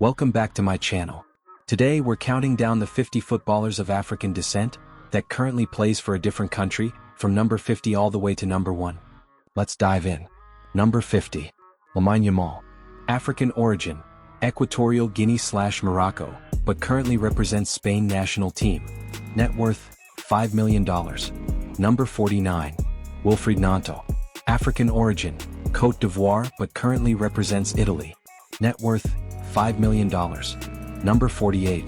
Welcome back to my channel. Today we're counting down the 50 footballers of African descent that currently plays for a different country, from number 50 all the way to number 1. Let's dive in. Number 50. Lamine Yamal. African origin, Equatorial Guinea/Morocco, but currently represents Spain national team. Net worth, $5 million. Number 49. Wilfried Nanto. African origin, Côte d'Ivoire, but currently represents Italy. Net worth, $5 million. Number 48.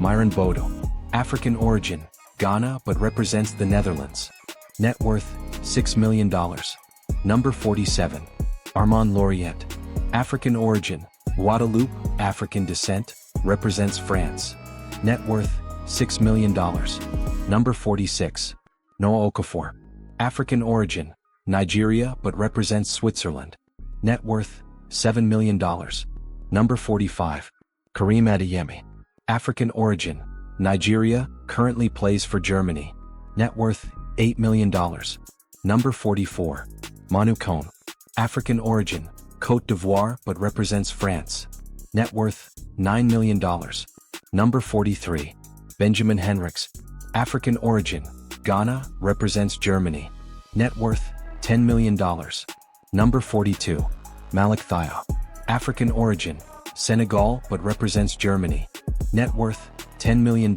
Myron Bodo. African origin, Ghana, but represents the Netherlands. Net worth, $6 million. Number 47. Armand Lauriette. African origin, Guadeloupe, African descent, represents France. Net worth, $6 million. Number 46. Noah Okafor. African origin, Nigeria, but represents Switzerland. Net worth, $7 million. Number 45. Karim Adeyemi. African origin, Nigeria, currently plays for Germany. Net worth, $8 million. Number 44. Manu Kone. African origin, Côte d'Ivoire, but represents France. Net worth, $9 million. Number 43. Benjamin Henrichs. African origin, Ghana, represents Germany. Net worth, $10 million. Number 42. Malik Thiaw. African origin, Senegal, but represents Germany. Net worth, $10 million.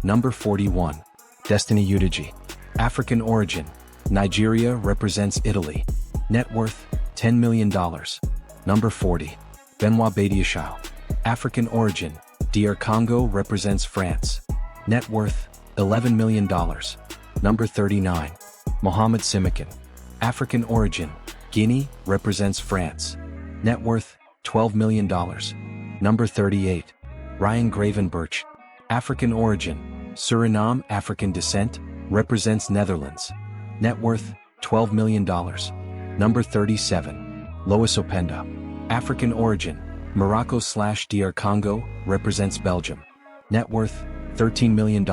Number 41. Destiny Udeji. African origin, Nigeria, represents Italy. Net worth, $10 million. Number 40. Benoit Badiashile. African origin, DR Congo, represents France. Net worth, $11 million. Number 39. Mohamed Simakan. African origin, Guinea, represents France. Net worth, $12 million. Number 38. Ryan Gravenberch. African origin, Suriname, African descent, represents Netherlands. Net worth, $12 million. Number 37. Lois Openda. African origin, Morocco/DR Congo, represents Belgium. Net worth, $13 million.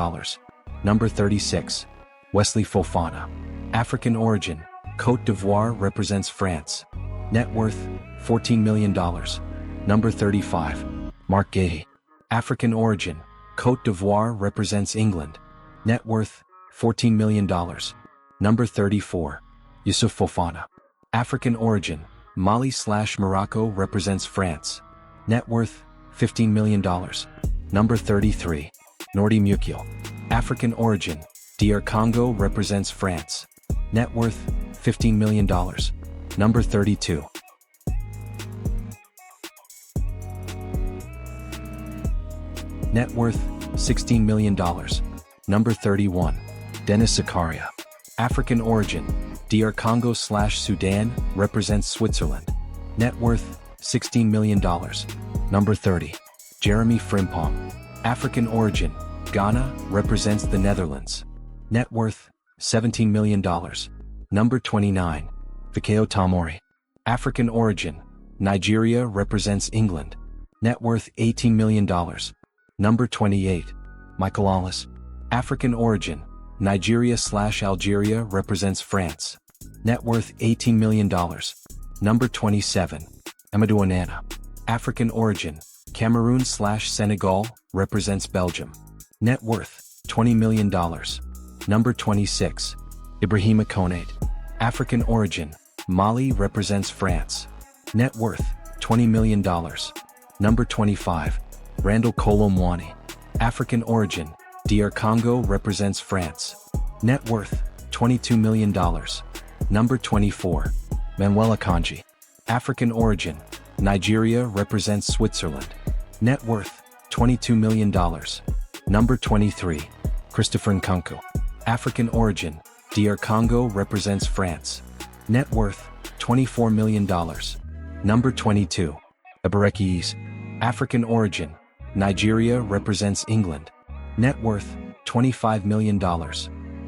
Number 36. Wesley Fofana. African origin, Côte d'Ivoire, represents France. Net worth, $14 million. Number 35. Mark Guéhi. African origin, Côte d'Ivoire, represents England. Net worth, $14 million. Number 34. Youssouf Fofana. African origin, Mali/Morocco, represents France. Net worth, $15 million. Number 33. Nordi Mukiel. African origin, DR Congo, represents France. Net worth, $15 million. Number 32. Net worth, $16 million. Number 31. Dennis Zakaria. African origin, DR Congo/Sudan, represents Switzerland. Net worth, $16 million. Number 30. Jeremy Frimpong. African origin, Ghana, represents the Netherlands. Net worth, $17 million. Number 29. Fikayo Tomori. African origin, Nigeria, represents England. Net worth, $18 million. Number 28. Michael Ollis. African origin, Nigeria/Algeria, represents France. Net worth, $18 million. Number 27. Amadou Onana. African origin, Cameroon/Senegal, represents Belgium. Net worth, $20 million. Number 26. Ibrahima Konate. African origin, Mali, represents France. Net worth, $20 million. Number 25. Randall Kolo Muani. African origin, DR Congo, represents France. Net worth, $22 million. Number 24. Manuel Akanji. African origin, Nigeria, represents Switzerland. Net worth, $22 million. Number 23. Christopher Nkunku. African origin, DR Congo, represents France. Net worth, $24 million. Number 22. Ebereki Eze. African origin, Nigeria, represents England. Net worth, $25 million.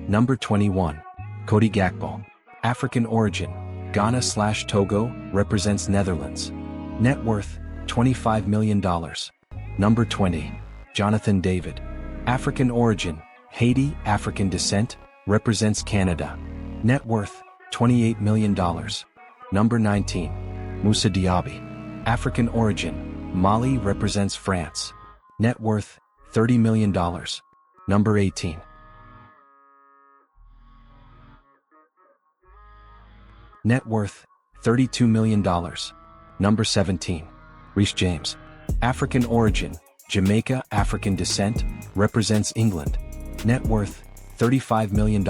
Number 21. Cody Gakpo. African origin, Ghana/Togo, represents Netherlands. Net worth, $25 million. Number 20. Jonathan David. African origin, Haiti, African descent, represents Canada. Net worth, $28 million. Number 19. Moussa Diaby. African origin, Mali represents France. Net worth, $30 million. Number 18. Net worth, $32 million. Number 17. Reece James. African origin, Jamaica, African descent, represents England. Net worth, $35 million.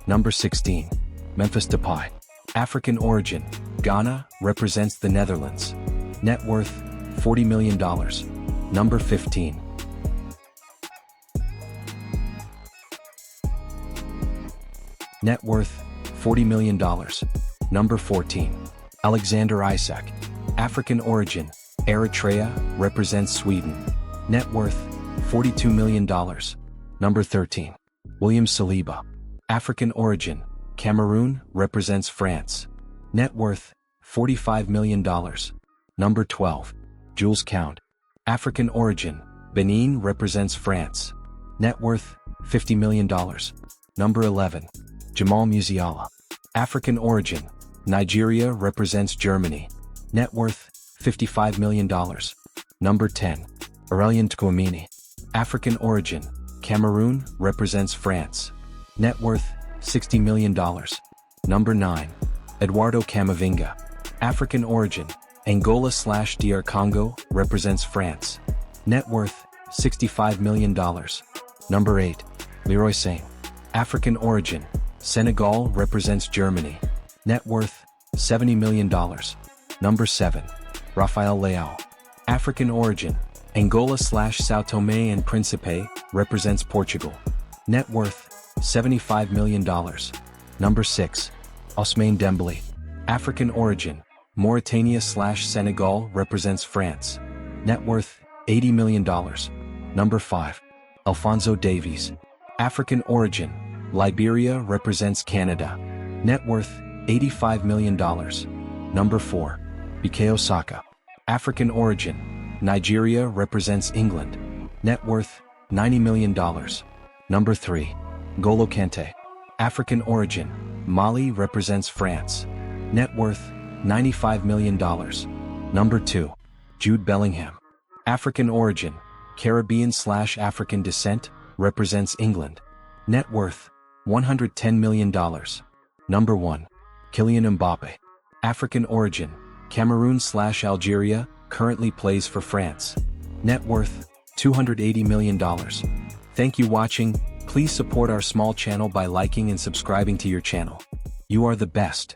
Number 16. Memphis Depay. African origin, Ghana, represents the Netherlands. Net worth, $40 million. Number 15. Net worth, $40 million. Number 14. Alexander Isak. African origin, Eritrea, represents Sweden. Net worth, $42 million. Number 13. William Saliba. African origin, Cameroon, represents France. Net worth, $45 million. Number 12. Jules Kounde. African origin, Benin, represents France. Net worth, $50 million. Number 11. Jamal Musiala. African origin, Nigeria, represents Germany. Net worth, $55 million. Number 10. Aurelien Tchouameni. African origin, Cameroon, represents France. Net worth, $60 million. Number 9. Eduardo Camavinga. African origin, Angola/DR Congo, represents France. Net worth, $65 million. Number 8. Leroy Sane. African origin, Senegal, represents Germany. Net worth, $70 million. Number 7. Rafael Leao. African origin, Angola/Sao Tome and Principe, represents Portugal. Net worth, $75 million. Number 6. Ousmane Dembele. African origin, Mauritania/Senegal, represents France. Net worth, $80 million. Number 5. Alphonso Davies. African origin, Liberia, represents Canada. Net worth, $85 million. Number 4. Bukayo Saka. African origin, Nigeria, represents England. Net worth, $90 million. Number 3. N'Golo Kante. African origin, Mali, represents France. Net worth, $95 million. Number 2. Jude Bellingham. African origin, Caribbean/African descent, represents England. Net worth, $110 million. Number 1. Kylian Mbappe. African origin, Cameroon/Algeria, currently plays for France. Net worth, $280 million. Thank you for watching. Please support our small channel by liking and subscribing to your channel. You are the best.